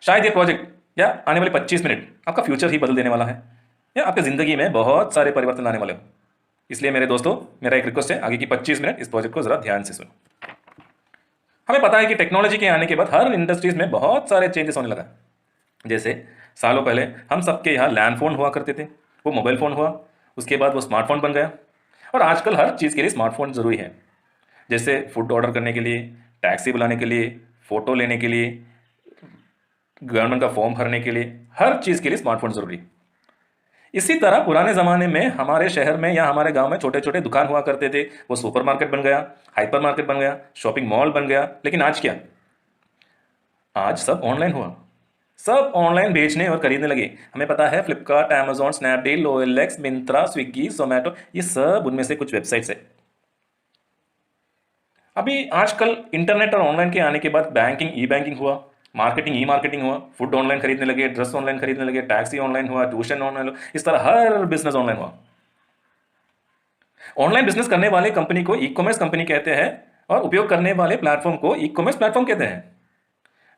शायद ये प्रोजेक्ट या आने वाले 25 मिनट आपका फ्यूचर ही बदल देने वाला है, या आपकी ज़िंदगी में बहुत सारे परिवर्तन लाने वाले हो। इसलिए मेरे दोस्तों, मेरा एक रिक्वेस्ट है, आगे की 25 मिनट इस प्रोजेक्ट को ज़रा ध्यान से सुनो। हमें पता है कि टेक्नोलॉजी के आने के बाद हर इंडस्ट्रीज में बहुत सारे चेंजेस होने लगा। जैसे सालों पहले हम सबके यहाँ लैंड फोन हुआ करते थे, वो मोबाइल फ़ोन हुआ, उसके बाद वो स्मार्टफोन बन गया, और आजकल हर चीज़ के लिए स्मार्टफोन ज़रूरी है। जैसे फूड ऑर्डर करने के लिए, टैक्सी बुलाने के लिए, फ़ोटो लेने के लिए, गवर्नमेंट का फॉर्म भरने के लिए, हर चीज़ के लिए स्मार्टफोन ज़रूरी। इसी तरह पुराने ज़माने में हमारे शहर में या हमारे गांव में छोटे छोटे दुकान हुआ करते थे, वो सुपरमार्केट बन गया, हाइपर मार्केट बन गया, शॉपिंग मॉल बन गया। लेकिन आज क्या? आज सब ऑनलाइन हुआ। सब ऑनलाइन बेचने और खरीदने लगे। हमें पता है Flipkart, Amazon, Snapdeal, OLX, Myntra, Swiggy, Zomato, ये सब उनमें से कुछ वेबसाइट्स है। अभी आजकल इंटरनेट और ऑनलाइन के आने के बाद बैंकिंग, ई बैंकिंग हुआ, मार्केटिंग, ई मार्केटिंग हुआ, फूड ऑनलाइन खरीदने लगे, ड्रेस ऑनलाइन खरीदने लगे, टैक्सी ऑनलाइन हुआ, ट्यूशन ऑनलाइन हुआ, इस तरह हर बिजनेस ऑनलाइन हुआ। ऑनलाइन बिजनेस करने वाले कंपनी को ई कॉमर्स कंपनी कहते हैं, और उपयोग करने वाले प्लेटफॉर्म को ई कॉमर्स प्लेटफॉर्म कहते हैं।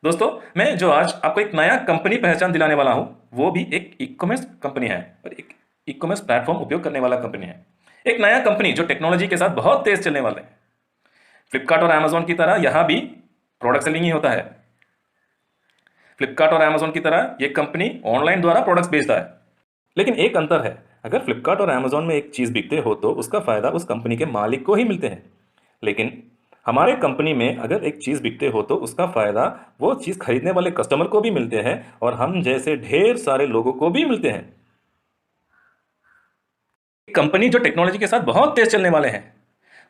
दोस्तों, मैं जो आज आपको एक नया कंपनी पहचान दिलाने वाला हूं, वो भी एक ई कॉमर्स कंपनी है और एक ई कॉमर्स प्लेटफॉर्म उपयोग करने वाला कंपनी है। एक नया कंपनी जो टेक्नोलॉजी के साथ बहुत तेज चलने वाला है। फ्लिपकार्ट और अमेजॉन की तरह यहां भी प्रोडक्ट सेलिंग ही होता है। फ्लिपकार्ट और अमेजॉन की तरह यह कंपनी ऑनलाइन द्वारा प्रोडक्ट्स बेचता है। लेकिन एक अंतर है, अगर फ्लिपकार्ट और अमेजॉन में एक चीज़ बिकते हो तो उसका फ़ायदा उस कंपनी के मालिक को ही मिलते हैं। लेकिन हमारे कंपनी में अगर एक चीज़ बिकते हो तो उसका फ़ायदा वो चीज़ खरीदने वाले कस्टमर को भी मिलते हैं, और हम जैसे ढेर सारे लोगों को भी मिलते हैं। कंपनी जो टेक्नोलॉजी के साथ बहुत तेज चलने वाले हैं,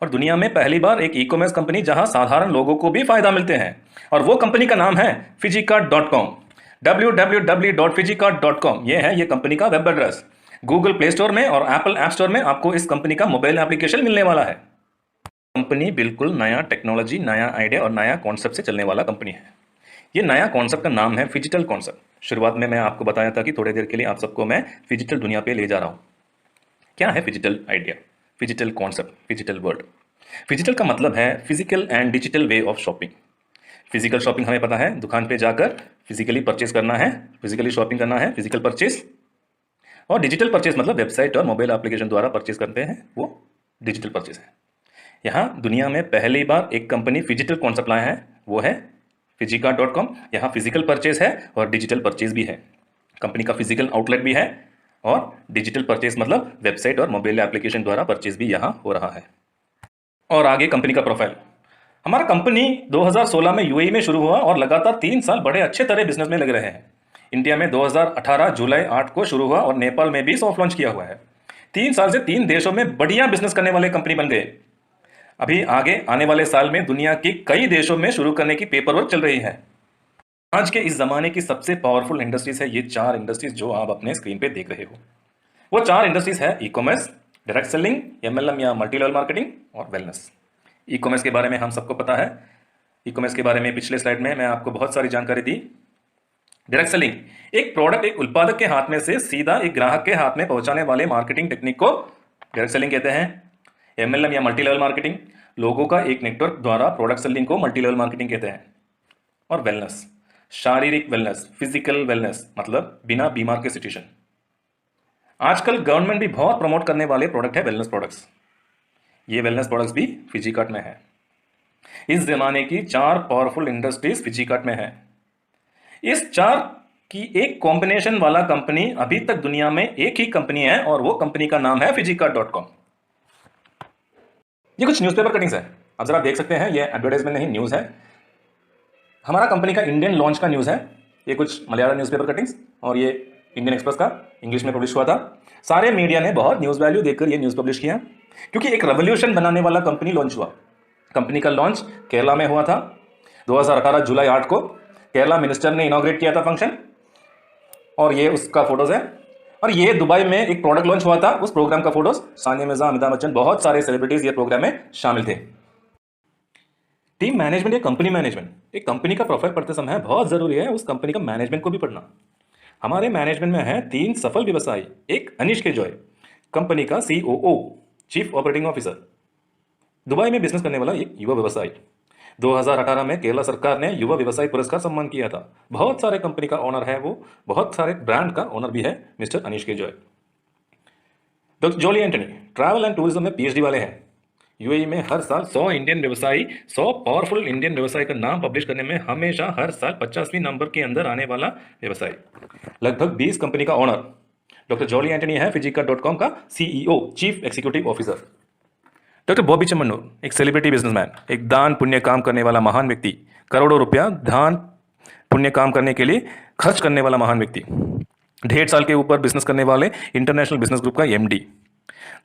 और दुनिया में पहली बार एक ई कॉमर्स कंपनी जहां साधारण लोगों को भी फायदा मिलते हैं, और वो कंपनी का नाम है फिजिकार्ट.com। www.fijicarт.com ये है ये कंपनी का web address. Google play store में और एप्पल ऐप स्टोर में आपको इस कंपनी का मोबाइल एप्लीकेशन मिलने वाला है। कंपनी बिल्कुल नया टेक्नोलॉजी, नया आइडिया और नया कॉन्सेप्ट से चलने वाला कंपनी है। ये नया कॉन्सेप्ट का नाम है फिजिटल कॉन्सेप्ट। शुरुआत में मैं आपको बताया था कि थोड़ी देर के लिए आप सबको मैं फिजिटल दुनिया पे ले जा रहा हूँ। क्या है phygital idea, phygital concept, phygital word? Phygital का मतलब है physical and digital way of shopping. Physical shopping हमें पता है, दुकान पे जाकर फिजिकली परचेस करना है, फिजिकली शॉपिंग करना है, फिजिकल परचेस। और डिजिटल परचेस मतलब वेबसाइट और मोबाइल एप्लीकेशन द्वारा परचेस करते हैं, वो डिजिटल परचेस है। यहाँ दुनिया में पहली बार एक कंपनी फिजिटल कॉन्सेप्ट लाया है, वो है फिजिका.com। यहाँ फिजिकल परचेस है और डिजिटल परचेस भी है। कंपनी का फिजिकल आउटलेट भी है, और डिजिटल परचेस मतलब वेबसाइट और मोबाइल एप्लीकेशन द्वारा परचेस भी यहाँ हो रहा है। और आगे कंपनी का प्रोफाइल। हमारा कंपनी 2016 में यूएई में शुरू हुआ और लगातार 3 साल बड़े अच्छे तरह बिजनेस में लग रहे हैं। इंडिया में 2018 जुलाई 8 को शुरू हुआ और नेपाल में भी सॉफ्ट लॉन्च किया हुआ है। 3 साल से 3 देशों में बढ़िया बिजनेस करने वाले कंपनी बन गए। अभी आगे आने वाले साल में दुनिया की कई देशों में शुरू करने की पेपर वर्क चल रही है। आज के इस जमाने की सबसे पावरफुल इंडस्ट्रीज है ये 4 इंडस्ट्रीज जो आप अपने स्क्रीन पे देख रहे हो। वो 4 इंडस्ट्रीज है e commerce, direct selling, MLM या मल्टी लेवल मार्केटिंग, और वेलनेस। ई कॉमर्स के बारे में हम सबको पता है। ई कॉमर्स के बारे में पिछले स्लाइड में मैं आपको बहुत सारी जानकारी दी। डायरेक्ट सेलिंग, एक प्रोडक्ट एक उत्पादक के हाथ में से सीधा एक ग्राहक के हाथ में पहुंचाने वाले मार्केटिंग टेक्निक को डायरेक्ट सेलिंग कहते हैं। एमएलएम या मल्टी लेवल मार्केटिंग, लोगों का एक नेटवर्क द्वारा प्रोडक्ट सेलिंग को मल्टी लेवल मार्केटिंग कहते हैं। और वेलनेस, शारीरिक वेलनेस, फिजिकल वेलनेस मतलब बिना बीमार के सिचुएशन। आजकल गवर्नमेंट भी बहुत प्रमोट करने वाले प्रोडक्ट है वेलनेस प्रोडक्ट्स। ये वेलनेस प्रोडक्ट्स भी फिजिकार्ट में है। इस जमाने की 4 पावरफुल इंडस्ट्रीज फिजिकार्ट में है। इस 4 की एक कॉम्बिनेशन वाला कंपनी अभी तक दुनिया में एक ही कंपनी है, और वो कंपनी का नाम है फिजिकार्ट.com। ये कुछ न्यूज़पेपर कटिंग्स है, आप जरा देख सकते हैं। ये एडवर्टाइजमेंट नहीं, न्यूज़ है। हमारा कंपनी का इंडियन लॉन्च का न्यूज़ है। ये कुछ मलयालम न्यूज़पेपर कटिंग्स, और ये इंडियन एक्सप्रेस का इंग्लिश में पब्लिश हुआ था। सारे मीडिया ने बहुत न्यूज़ वैल्यू देकर ये न्यूज़ पब्लिश किया, क्योंकि एक रेवोल्यूशन बनाने वाला कंपनी लॉन्च हुआ। कंपनी का लॉन्च केरला में हुआ था 2018 जुलाई 8 को। केरला मिनिस्टर ने इनॉग्रेट किया था फंक्शन, और ये उसका फोटोज है। और ये दुबई में एक प्रोडक्ट लॉन्च हुआ था, उस प्रोग्राम का फोटोज। सानिया मिर्जा, अमिताभ बच्चन, बहुत सारे सेलिब्रिटीज ये प्रोग्राम में शामिल थे। टीम मैनेजमेंट या कंपनी मैनेजमेंट, एक कंपनी का प्रोफाइल पढ़ते समय बहुत जरूरी है उस कंपनी का मैनेजमेंट को भी पढ़ना। हमारे मैनेजमेंट में है 3 सफल व्यवसायी। एक अनिश के जॉय, कंपनी का COO, chief operating officer, Dubai में बिजनेस करने वाला एक युवा व्यवसायी। 2018 में केरला सरकार ने युवा व्यवसायी पुरस्कार सम्मान किया था। बहुत सारे कंपनी का ओनर है वो, बहुत सारे ब्रांड का ओनर भी है मिस्टर अनीश के Joy. Doctor jolly Antony travel and tourism में पीएचडी वाले हैं। यूएई में हर साल 100 इंडियन व्यवसायी, 100 पावरफुल इंडियन व्यवसायी का नाम पब्लिश करने में हमेशा हर साल 50वीं नंबर के अंदर आने वाला व्यवसायी। लगभग 20 कंपनी का ओनर डॉक्टर जॉली एंटनी है फिजिका.com का CEO, chief executive officer. Doctor Boby Chemmanur एक सेलिब्रिटी बिजनेसमैन, एक दान पुण्य काम करने वाला महान व्यक्ति, करोड़ों रुपया दान पुण्य काम करने के लिए खर्च करने वाला महान व्यक्ति, 1.5 साल के ऊपर बिजनेस करने वाले इंटरनेशनल बिजनेस ग्रुप का एमडी,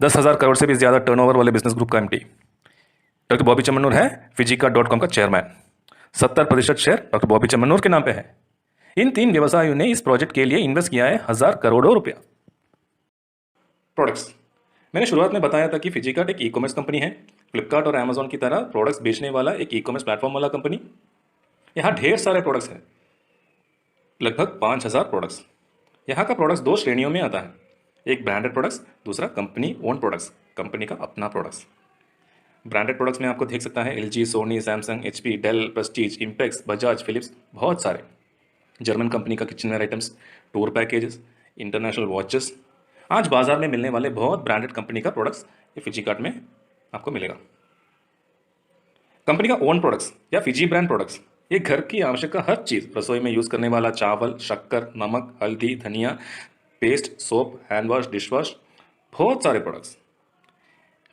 10,000 करोड़ से भी ज्यादा टर्नओवर वाले बिजनेस ग्रुप का एमडी। डॉक्टर बॉबी चमन्नूर है फिजिका.com का चेयरमैन। 70% शेयर डॉक्टर बॉबी चमन्नूर के नाम पे है। इन 3 व्यवसायियों ने इस प्रोजेक्ट के लिए इन्वेस्ट किया है 1000 करोड़ों रुपया। प्रोडक्ट्स, मैंने शुरुआत में बताया था कि फिजिकार्ट एक ई-कॉमर्स कंपनी है। फ्लिपकार्ट और अमेजॉन की तरह प्रोडक्ट्स बेचने वाला एक ई-कॉमर्स प्लेटफॉर्म वाला कंपनी। यहाँ ढेर सारे प्रोडक्ट्स हैं, लगभग 5000 प्रोडक्ट्स। यहाँ का प्रोडक्ट्स 2 श्रेणियों में आता है, एक ब्रांडेड प्रोडक्ट्स, दूसरा कंपनी ओन प्रोडक्ट्स, कंपनी का अपना प्रोडक्ट्स। ब्रांडेड प्रोडक्ट्स में आपको देख सकता है LG, Sony, Samsung, HP, Dell, Prestige, Impex, Bajaj, Philips, बहुत सारे। जर्मन कंपनी का kitchenware items, tour packages, international watches. आज बाजार में मिलने वाले बहुत ब्रांडेड कंपनी का प्रोडक्ट्स ये फिजिकार्ट में आपको मिलेगा। कंपनी का ओन प्रोडक्ट्स या फिजी ब्रांड प्रोडक्ट्स, ये घर की आवश्यक हर चीज़, रसोई में यूज़ करने वाला चावल, शक्कर, नमक, हल्दी, धनिया, paste, soap, hand wash, dish wash, बहुत सारे प्रोडक्ट्स।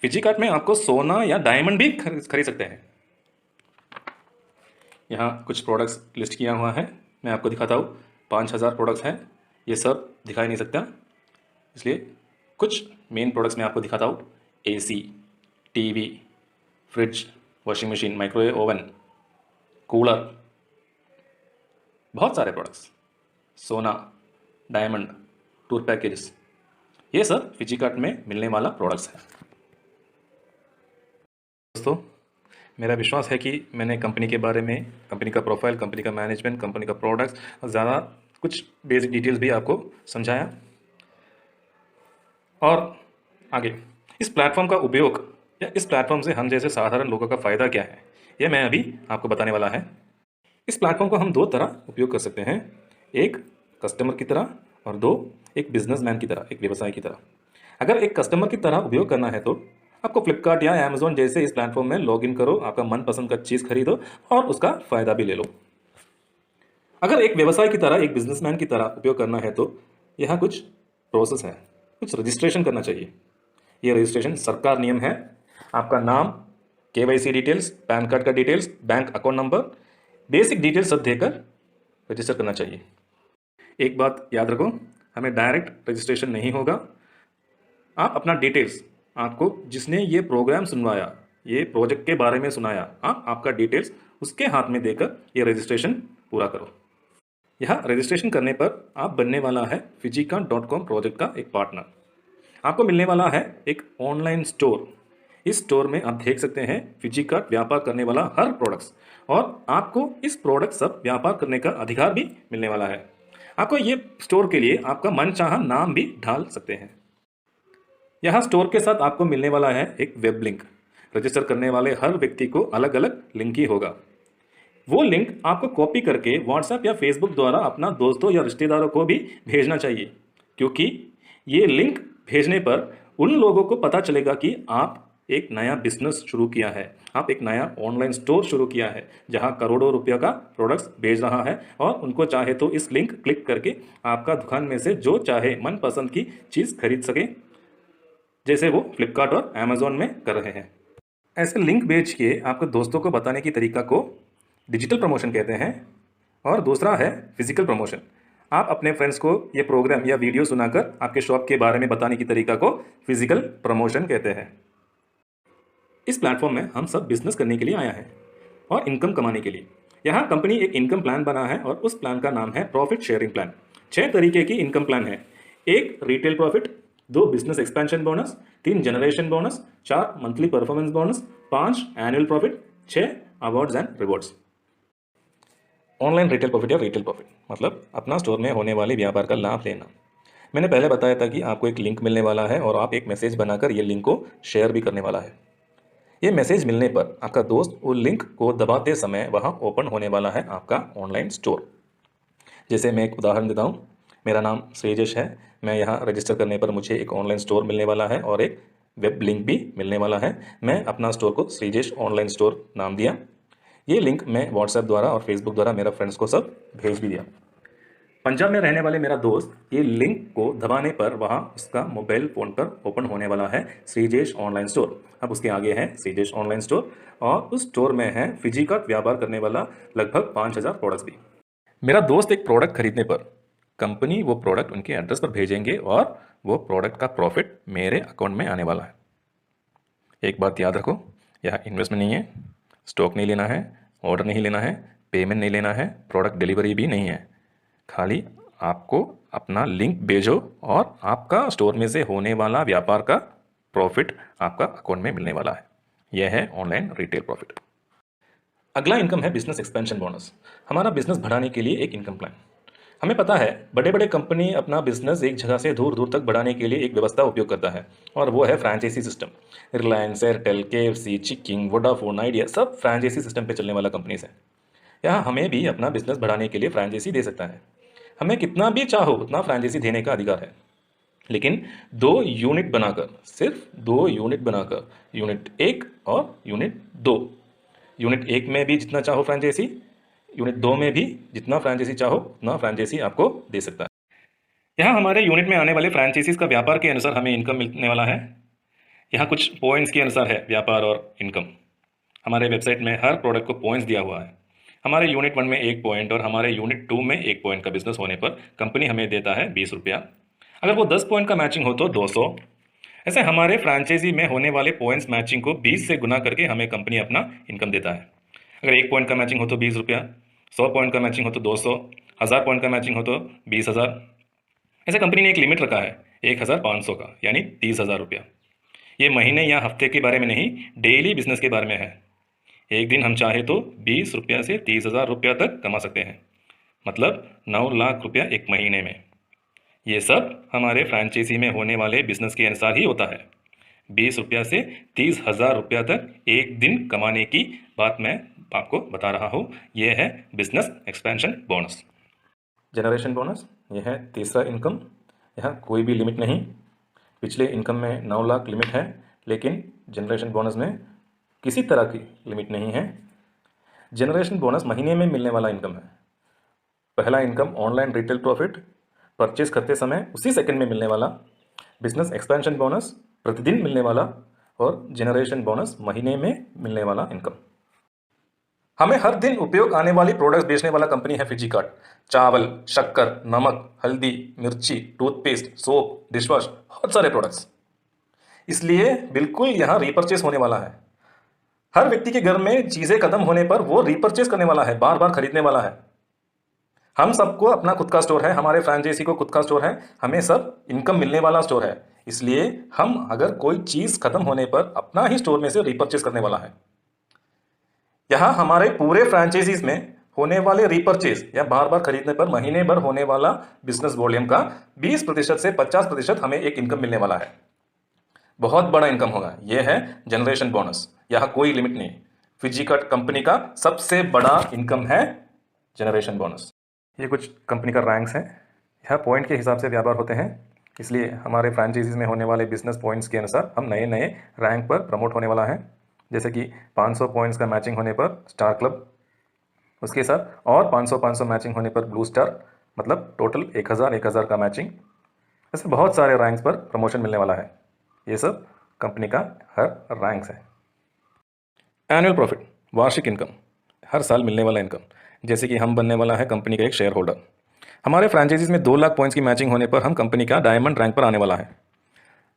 फिजिकार्ट में आपको सोना या डायमंड भी खरीद सकते हैं। यहाँ कुछ प्रोडक्ट्स लिस्ट किया हुआ है, मैं आपको दिखाता हूँ। 5000 प्रोडक्ट्स हैं, ये सब दिखाई नहीं सकता, इसलिए कुछ मेन प्रोडक्ट्स मैं आपको दिखाता हूँ। AC, TV, fridge, washing machine, microwave oven, cooler, बहुत सारे प्रोडक्ट्स। सोना, डायमंड, टूर पैकेजेस, ये सब फिजिकार्ट में मिलने वाला प्रोडक्ट्स है। दोस्तों, मेरा विश्वास है कि मैंने कंपनी के बारे में, कंपनी का प्रोफाइल, कंपनी का मैनेजमेंट, कंपनी का प्रोडक्ट्स और ज़्यादा कुछ बेसिक डिटेल्स भी आपको समझाया। और आगे इस प्लेटफॉर्म का उपयोग या इस प्लेटफॉर्म से हम जैसे साधारण लोगों का फ़ायदा क्या है, ये मैं अभी आपको बताने वाला है। इस प्लेटफॉर्म को हम 2 तरह उपयोग कर सकते हैं, एक कस्टमर की तरह और 2 एक बिजनेसमैन की तरह, एक व्यवसाय की तरह। अगर एक कस्टमर की तरह उपयोग करना है तो आपको फ्लिपकार्ट या अमेजोन जैसे इस प्लेटफॉर्म में लॉगिन करो, आपका मनपसंद का चीज़ खरीदो और उसका फ़ायदा भी ले लो। अगर एक व्यवसाय की तरह, एक बिजनेसमैन की तरह उपयोग करना है तो यहाँ कुछ प्रोसेस है, कुछ रजिस्ट्रेशन करना चाहिए। ये रजिस्ट्रेशन सरकार नियम है। आपका नाम, केवाईसी डिटेल्स, पैन कार्ड का details, bank account number, basic details सब देकर रजिस्टर करना चाहिए। एक बात याद रखो, हमें डायरेक्ट रजिस्ट्रेशन नहीं होगा। आप अपना डिटेल्स, आपको जिसने ये प्रोग्राम सुनवाया, ये प्रोजेक्ट के बारे में सुनाया, आप आपका डिटेल्स उसके हाथ में देकर ये रजिस्ट्रेशन पूरा करो। यह रजिस्ट्रेशन करने पर आप बनने वाला है फिजिका.com प्रोजेक्ट का एक पार्टनर। आपको मिलने वाला है एक ऑनलाइन स्टोर। इस स्टोर में आप देख सकते हैं फिजिकार्ट व्यापार करने वाला हर प्रोडक्ट्स, और आपको इस प्रोडक्ट सब व्यापार करने का अधिकार भी मिलने वाला है। आपको ये स्टोर के लिए आपका मनचाहा नाम भी डाल सकते हैं। यहाँ स्टोर के साथ आपको मिलने वाला है एक वेब लिंक। रजिस्टर करने वाले हर व्यक्ति को अलग अलग लिंक ही होगा। वो लिंक आपको कॉपी करके व्हाट्सएप या फेसबुक द्वारा अपना दोस्तों या रिश्तेदारों को भी भेजना चाहिए, क्योंकि ये लिंक भेजने पर उन लोगों को पता चलेगा कि आप एक नया बिजनेस शुरू किया है, आप एक नया ऑनलाइन स्टोर शुरू किया है जहां करोड़ों रुपया का प्रोडक्ट्स भेज रहा है, और उनको चाहे तो इस लिंक क्लिक करके आपका दुकान में से जो चाहे मनपसंद की चीज़ खरीद सके, जैसे वो फ्लिपकार्ट और अमेजोन में कर रहे हैं। ऐसे लिंक भेज के आपको दोस्तों को बताने की तरीका को डिजिटल प्रमोशन कहते हैं, और दूसरा है फिजिकल प्रमोशन। आप अपने फ्रेंड्स को ये प्रोग्राम या वीडियो सुनाकर आपके शॉप के बारे में बताने की तरीका को फिजिकल प्रमोशन कहते हैं। इस प्लेटफॉर्म में हम सब बिजनेस करने के लिए आया है और इनकम कमाने के लिए। यहाँ कंपनी एक इनकम प्लान बना है और उस प्लान का नाम है प्रॉफिट शेयरिंग प्लान। 6 तरीके की इनकम प्लान है। 1 retail profit, 2 business expansion bonus, 3 generation bonus, 4 monthly performance bonus, 5 annual profit, 6 awards and rewards. Online retail profit या रिटेल प्रॉफिट मतलब अपना स्टोर में होने वाले व्यापार का लाभ लेना। मैंने पहले बताया था कि आपको एक लिंक मिलने वाला है और आप एक मैसेज बनाकर ये लिंक को शेयर भी करने वाला है। ये मैसेज मिलने पर आपका दोस्त वो लिंक को दबाते समय वहाँ ओपन होने वाला है आपका ऑनलाइन स्टोर। जैसे मैं एक उदाहरण देता हूँ, मेरा नाम श्रीजेश है, मैं यहाँ रजिस्टर करने पर मुझे एक ऑनलाइन स्टोर मिलने वाला है और एक वेब लिंक भी मिलने वाला है। मैं अपना स्टोर को श्रीजेश ऑनलाइन स्टोर नाम दिया। ये लिंक मैं व्हाट्सएप द्वारा और फेसबुक द्वारा मेरा फ्रेंड्स को सब भेज भी दिया। पंजाब में रहने वाले मेरा दोस्त ये लिंक को दबाने पर वहाँ उसका मोबाइल फ़ोन पर ओपन होने वाला है श्रीजेश ऑनलाइन स्टोर। अब उसके आगे है श्रीजेश ऑनलाइन स्टोर और उस स्टोर में है फिजी का व्यापार करने वाला लगभग 5000 प्रोडक्ट्स भी। मेरा दोस्त एक प्रोडक्ट खरीदने पर कंपनी वो प्रोडक्ट उनके एड्रेस पर भेजेंगे और वो प्रोडक्ट का प्रॉफिट मेरे अकाउंट में आने वाला है। एक बात याद रखो, यह इन्वेस्टमेंट नहीं है, स्टॉक नहीं लेना है, ऑर्डर नहीं लेना है, पेमेंट नहीं लेना है, प्रोडक्ट डिलीवरी भी नहीं है। खाली आपको अपना लिंक भेजो और आपका स्टोर में से होने वाला व्यापार का प्रॉफिट आपका अकाउंट में मिलने वाला है। यह है ऑनलाइन रिटेल प्रॉफिट। अगला इनकम है बिजनेस एक्सपेंशन बोनस। हमारा बिजनेस बढ़ाने के लिए एक इनकम प्लान। हमें पता है बड़े बड़े कंपनी अपना बिजनेस एक जगह से दूर दूर तक बढ़ाने के लिए एक व्यवस्था उपयोग करता है और वो है franchisee system. Reliance, Airtel, KFC, Chicking, Vodafone, Idea सब फ्रेंचाइजी सिस्टम पे चलने वाला कंपनीज है। यहाँ हमें भी अपना बिजनेस बढ़ाने के लिए फ्रेंचाइजी दे सकता है। हमें कितना भी चाहो उतना फ्रेंचाइजी देने का अधिकार है, लेकिन 2 यूनिट बनाकर, सिर्फ 2 यूनिट बनाकर, यूनिट 1 और यूनिट 2। यूनिट 1 में भी जितना चाहो फ्रेंचाइजी, यूनिट 2 में भी जितना फ्रेंचाइजी चाहो उतना फ्रेंचाइजी आपको दे सकता है। यहाँ हमारे यूनिट में आने वाले फ्रेंचाइजीज का व्यापार के अनुसार हमें इनकम मिलने वाला है। यहाँ कुछ पॉइंट्स के अनुसार है व्यापार और इनकम। हमारे वेबसाइट में हर प्रोडक्ट को पॉइंट्स दिया हुआ है। हमारे यूनिट 1 में 1 पॉइंट और हमारे यूनिट 2 में 1 पॉइंट का बिजनेस होने पर कंपनी हमें देता है 20 रुपया। अगर वो 10 पॉइंट का मैचिंग हो तो 200। ऐसे हमारे फ्रेंचाइजी में होने वाले पॉइंट्स मैचिंग को 20 से गुना करके हमें कंपनी अपना इनकम देता है। अगर 1 पॉइंट का मैचिंग हो तो 20 रुपया, 100 पॉइंट का मैचिंग हो तो 200, 1000 पॉइंट का मैचिंग हो तो 20,000। ऐसे कंपनी ने एक लिमिट रखा है 1500 का, यानी 30,000 रुपया। ये महीने या हफ्ते के बारे में नहीं, डेली बिजनेस के बारे में है। एक दिन हम चाहे तो 20 रुपया से 30,000 रुपया तक कमा सकते हैं, मतलब 9 लाख रुपया एक महीने में। ये सब हमारे फ्रेंचाइजी में होने वाले बिजनेस के अनुसार ही होता है। 20 रुपया से 30,000 रुपया तक एक दिन कमाने की बात मैं आपको बता रहा हूँ। यह है business expansion bonus. Generation bonus, यह है तीसरा इनकम। यहाँ कोई भी लिमिट नहीं। पिछले इनकम में 9 लाख लिमिट है, लेकिन जनरेशन बोनस में किसी तरह की लिमिट नहीं है। जनरेशन बोनस महीने में मिलने वाला इनकम है। पहला income online retail profit, purchase करते समय उसी सेकंड में मिलने वाला। बिजनेस एक्सपेंशन बोनस प्रतिदिन मिलने वाला और जनरेशन बोनस महीने में मिलने वाला इनकम। हमें हर दिन उपयोग आने वाली प्रोडक्ट्स बेचने वाला कंपनी है फिजिकार्ट। चावल, शक्कर, नमक, हल्दी, मिर्ची, टूथपेस्ट, सोप, डिशवॉश, बहुत सारे प्रोडक्ट्स। इसलिए बिल्कुल यहाँ रीपरचेस होने वाला है। हर व्यक्ति के घर में चीजें खत्म होने पर वो रीपरचेस करने वाला है, बार बार खरीदने वाला है। हम सबको अपना खुद का स्टोर है, हमारे फ्रेंचाइजी को खुद का स्टोर है, हमें सब इनकम मिलने वाला स्टोर है। इसलिए हम अगर कोई चीज खत्म होने पर अपना ही स्टोर में से रीपरचेस करने वाला है। यहाँ हमारे पूरे फ्रेंचाइजीज में होने वाले रीपरचेज या बार बार खरीदने पर महीने भर होने वाला बिजनेस वॉल्यूम का 20% से 50% हमें एक इनकम मिलने वाला है। बहुत बड़ा इनकम होगा। यह है जनरेशन बोनस। यहाँ कोई लिमिट नहीं। फिजिकार्ट कंपनी का सबसे बड़ा इनकम है जनरेशन बोनस। ये कुछ कंपनी का रैंक्स हैं। यह पॉइंट के हिसाब से व्यापार होते हैं, इसलिए हमारे फ्रेंचाइजीज में होने वाले बिजनेस पॉइंट्स के अनुसार हम नए नए रैंक पर प्रमोट होने वाला है। जैसे कि 500 पॉइंट्स का मैचिंग होने पर स्टार क्लब, उसके साथ और 500 मैचिंग होने पर ब्लू स्टार, मतलब टोटल 1000 का मैचिंग। ऐसे बहुत सारे रैंक्स पर प्रमोशन मिलने वाला है। ये सब कंपनी का हर रैंक्स है। एनुअल प्रॉफिट, वार्षिक इनकम, हर साल मिलने वाला इनकम। जैसे कि हम बनने वाला है कंपनी का एक शेयर होल्डर। हमारे फ्रेंचाइजीज में 2 लाख पॉइंट्स की मैचिंग होने पर हम कंपनी का डायमंड रैंक पर आने वाला है।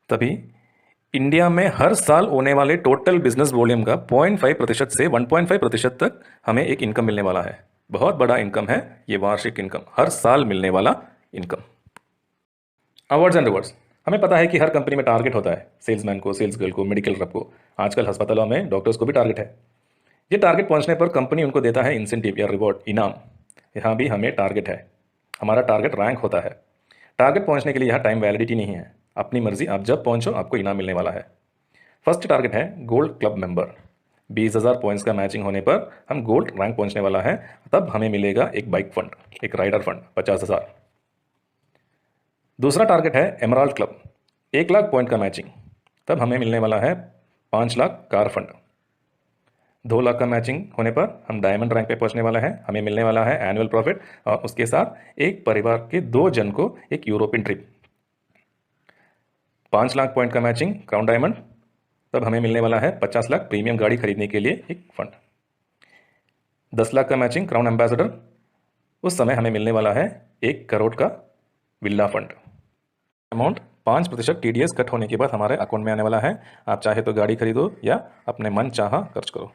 तभी इंडिया में हर साल होने वाले टोटल बिजनेस वॉल्यूम का 0.5% से 1.5% तक हमें एक इनकम मिलने वाला है। बहुत बड़ा इनकम है ये वार्षिक इनकम, हर साल मिलने वाला इनकम। अवार्ड्स एंड रिवॉर्ड्स, हमें पता है कि हर कंपनी में टारगेट होता है। सेल्समैन को, सेल्स गर्ल को, मेडिकल रप को, आजकल अस्पतालों में डॉक्टर्स को भी टारगेट है। ये टारगेट पहुंचने पर कंपनी उनको देता है इंसेंटिव या रिवॉर्ड, इनाम। यहाँ भी हमें टारगेट है। हमारा टारगेट रैंक होता है। टारगेट पहुंचने के लिए यहाँ टाइम वैलिडिटी नहीं है। अपनी मर्जी, आप जब पहुंचो आपको इनाम मिलने वाला है। फर्स्ट टारगेट है गोल्ड क्लब मेंबर। 20,000 पॉइंट्स का मैचिंग होने पर हम गोल्ड रैंक पहुंचने वाला है, तब हमें मिलेगा एक बाइक फंड, एक राइडर फंड 50,000। दूसरा टारगेट है एमराल्ड क्लब, 1 लाख पॉइंट का मैचिंग, तब हमें मिलने वाला है 5 लाख कार फंड। 2 लाख का मैचिंग होने पर हम डायमंड रैंक पे पहुंचने वाला है, हमें मिलने वाला है एनुअल प्रॉफिट और उसके साथ एक परिवार के 2 जन को एक यूरोपियन ट्रिप। 5 लाख पॉइंट का मैचिंग क्राउन डायमंड, तब हमें मिलने वाला है 50 लाख प्रीमियम गाड़ी खरीदने के लिए एक फंड। 10 लाख का मैचिंग क्राउन एम्बेसडर, उस समय हमें मिलने वाला है 1 करोड़ का villa fund. Amount 5% TDS cut होने के बाद हमारे अकाउंट में आने वाला है। आप चाहे तो गाड़ी खरीदो या अपने मन चाहा खर्च करो।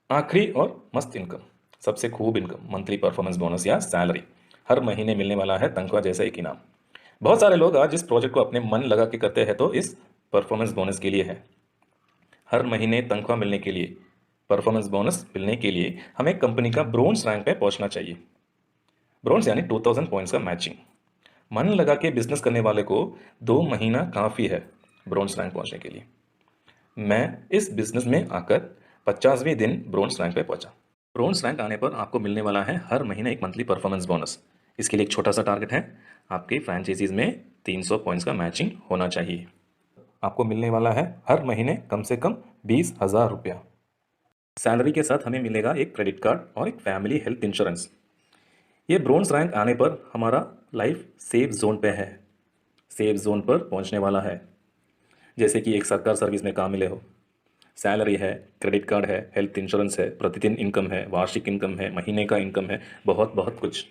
आखिरी और मस्त इनकम, सबसे खूब इनकम, मंथली परफॉर्मेंस बोनस या सैलरी, हर महीने मिलने वाला है तनख्वाह जैसा एक इनाम। बहुत सारे लोग आज इस प्रोजेक्ट को अपने मन लगा के करते हैं तो इस परफॉर्मेंस बोनस के लिए है। हर महीने तनख्वाह मिलने के लिए, परफॉर्मेंस बोनस मिलने के लिए हमें कंपनी का ब्रोंज रैंक पे पहुंचना चाहिए। ब्रोंज यानी 2000 पॉइंट्स का मैचिंग। मन लगा के बिजनेस करने वाले को 2 महीना काफ़ी है ब्रोंज रैंक पहुंचने के लिए। मैं इस बिजनेस में आकर 50वें दिन ब्रोंज रैंक पे पहुंचा। ब्रोंज रैंक आने पर आपको मिलने वाला है हर महीने एक मंथली परफॉर्मेंस बोनस। इसके लिए एक छोटा सा टारगेट है, आपके फ्रेंचाइजीज में 300 पॉइंट्स का मैचिंग होना चाहिए। आपको मिलने वाला है हर महीने कम से कम 20,000 रुपया। सैलरी के साथ हमें मिलेगा एक क्रेडिट कार्ड और एक फैमिली हेल्थ इंश्योरेंस। ये ब्रोंज रैंक आने पर हमारा लाइफ सेफ जोन पे है, सेफ जोन पर पहुंचने वाला है। जैसे कि एक सरकार सर्विस में काम मिले हो, सैलरी है, क्रेडिट कार्ड है, हेल्थ इंश्योरेंस है, प्रतिदिन इनकम है, वार्षिक इनकम है, महीने का इनकम है, बहुत बहुत कुछ।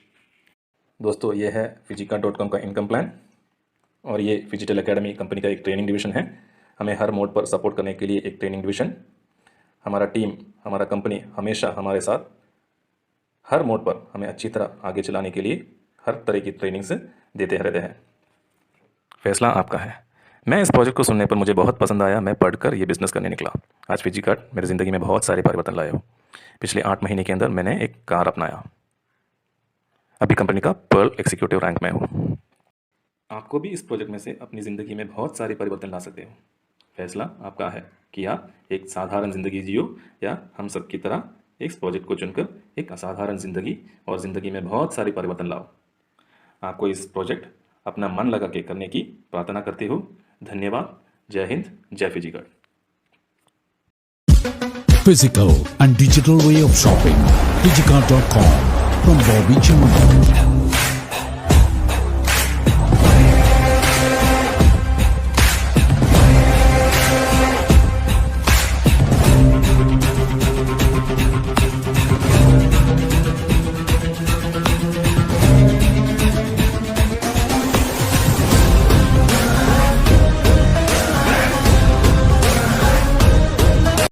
दोस्तों, ये है Fijica.com का इनकम प्लान और ये फिजिटल एकेडमी कंपनी का एक ट्रेनिंग डिवीज़न है। हमें हर मोड पर सपोर्ट करने के लिए एक ट्रेनिंग डिवीज़न, हमारा टीम, हमारा कंपनी हमेशा हमारे साथ हर मोड पर हमें अच्छी तरह आगे चलाने के लिए हर तरह की ट्रेनिंग्स देते रहते हैं। फैसला आपका है। मैं इस प्रोजेक्ट को सुनने पर मुझे बहुत पसंद आया, मैं पढ़कर ये बिज़नेस करने निकला। आज Fijica मेरी ज़िंदगी में बहुत सारे परिवर्तन लाए हो। पिछले 8 महीने के अंदर मैंने एक कार अपनाया, अभी कंपनी का पर्ल एग्जीक्यूटिव रैंक में हूँ। आपको भी इस प्रोजेक्ट में से अपनी ज़िंदगी में बहुत सारे परिवर्तन ला सकते हो। फैसला आपका है कि आप एक साधारण ज़िंदगी जियो या हम सब की तरह इस प्रोजेक्ट को चुनकर एक असाधारण ज़िंदगी और ज़िंदगी में बहुत सारे परिवर्तन लाओ। आपको इस प्रोजेक्ट अपना मन लगा के करने की प्रार्थना करती हूँ। धन्यवाद। जय हिंद, जय Fijica। Physical and digital way of shopping. Fijica.com from Bobby Chimman.